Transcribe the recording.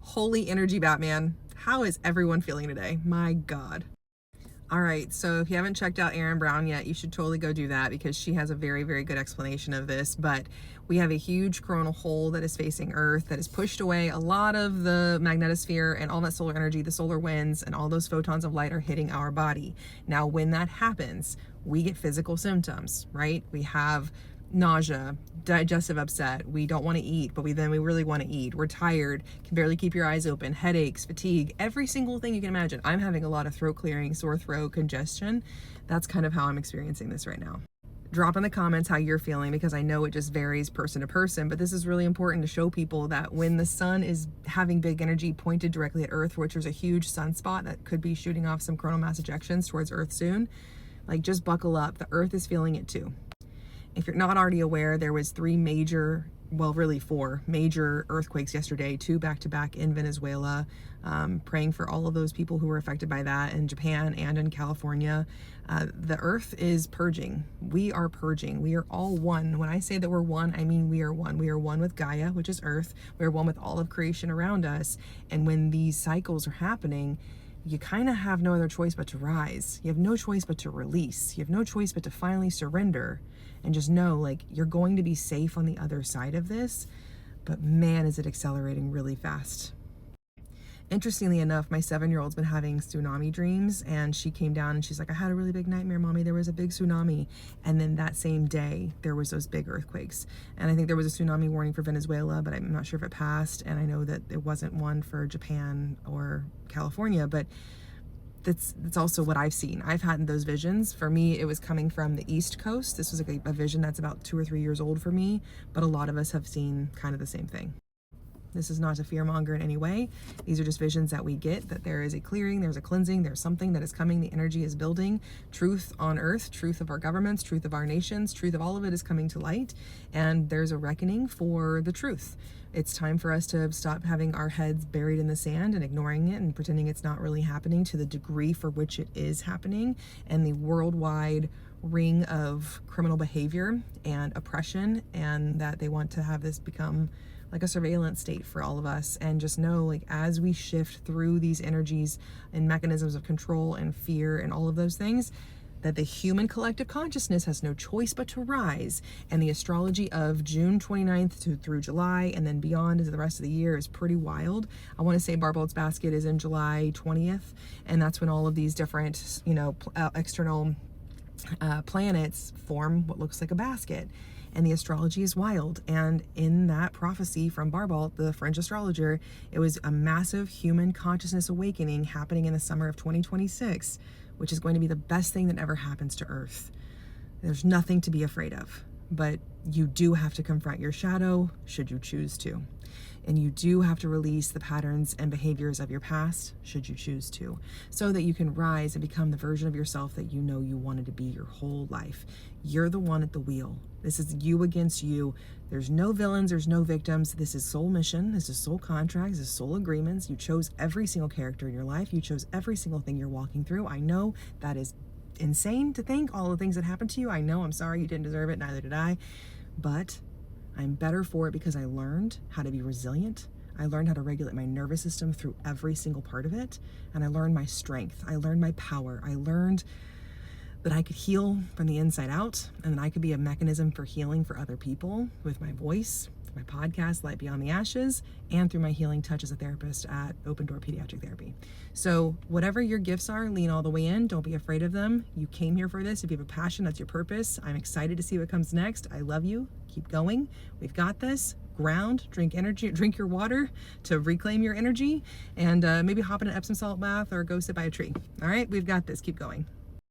Holy energy, Batman. How is everyone feeling today? My God. All right, so if you haven't checked out Erin Brown yet, you should totally go do that because she has a very, very good explanation of this. But we have a huge coronal hole that is facing Earth that has pushed away a lot of the magnetosphere and all that solar energy, the solar winds, and all those photons of light are hitting our body. Now, when that happens, we get physical symptoms, right? We have nausea, digestive upset, we don't want to eat, but we really want to eat. We're tired, can barely keep your eyes open, headaches, fatigue, every single thing you can imagine. I'm having a lot of throat clearing, sore throat, congestion. That's kind of how I'm experiencing this right now. Drop in the comments how you're feeling because I know it just varies person to person, but this is really important to show people that when the sun is having big energy pointed directly at Earth, which there's a huge sunspot that could be shooting off some coronal mass ejections towards Earth soon, like just buckle up. The Earth is feeling it too. If you're not already aware, there was 3 major, well, really 4 major earthquakes yesterday, 2 back-to-back in Venezuela. Praying for all of those people who were affected by that in Japan and in California. The earth is purging. We are purging. We are all one. When I say that we're one, I mean we are one. We are one with Gaia, which is Earth. We are one with all of creation around us. And when these cycles are happening, you kind of have no other choice but to rise. You have no choice but to release. You have no choice but to finally surrender and just know, like, you're going to be safe on the other side of this, but man, is it accelerating really fast. Interestingly enough, my 7-year-old's been having tsunami dreams, and she came down and she's like, I had a really big nightmare, Mommy. There was a big tsunami. And then that same day, there was those big earthquakes. And I think there was a tsunami warning for Venezuela, but I'm not sure if it passed. And I know that it wasn't one for Japan or California, but that's also what I've seen. I've had those visions. For me, it was coming from the East Coast. This was like a vision that's about 2 or 3 years old for me, but a lot of us have seen kind of the same thing. This is not a fearmonger in any way. These are just visions that we get, that there is a clearing, there's a cleansing, there's something that is coming, the energy is building. Truth on Earth, truth of our governments, truth of our nations, truth of all of it is coming to light, and there's a reckoning for the truth. It's time for us to stop having our heads buried in the sand and ignoring it and pretending it's not really happening to the degree for which it is happening, and the worldwide ring of criminal behavior and oppression, and that they want to have this become like a surveillance state for all of us. And just know, like, as we shift through these energies and mechanisms of control and fear and all of those things, that the human collective consciousness has no choice but to rise. And the astrology of June 29th through July and then beyond into the rest of the year is pretty wild. I want to say Barbault's basket is in July 20th, and that's when all of these different, external planets form what looks like a basket. And the astrology is wild. And in that prophecy from Barbault, the French astrologer, it was a massive human consciousness awakening happening in the summer of 2026, which is going to be the best thing that ever happens to Earth. There's nothing to be afraid of, but you do have to confront your shadow should you choose to. And you do have to release the patterns and behaviors of your past, should you choose to, so that you can rise and become the version of yourself that you know you wanted to be your whole life. You're the one at the wheel. This is you against you. There's no villains, there's no victims. This is soul mission, this is soul contracts, this is soul agreements. You chose every single character in your life. You chose every single thing you're walking through. I know that is insane to think, all the things that happened to you. I know, I'm sorry, you didn't deserve it, neither did I. But I'm better for it because I learned how to be resilient. I learned how to regulate my nervous system through every single part of it. And I learned my strength. I learned my power. I learned that I could heal from the inside out, and that I could be a mechanism for healing for other people with my voice, my podcast, Light Beyond the Ashes, and through my healing touch as a therapist at Open Door Pediatric Therapy. So whatever your gifts are, lean all the way in. Don't be afraid of them. You came here for this. If you have a passion, that's your purpose. I'm excited to see what comes next. I love you. Keep going. We've got this. Ground, drink energy, drink your water to reclaim your energy, and maybe hop in an Epsom salt bath or go sit by a tree. All right, we've got this. Keep going.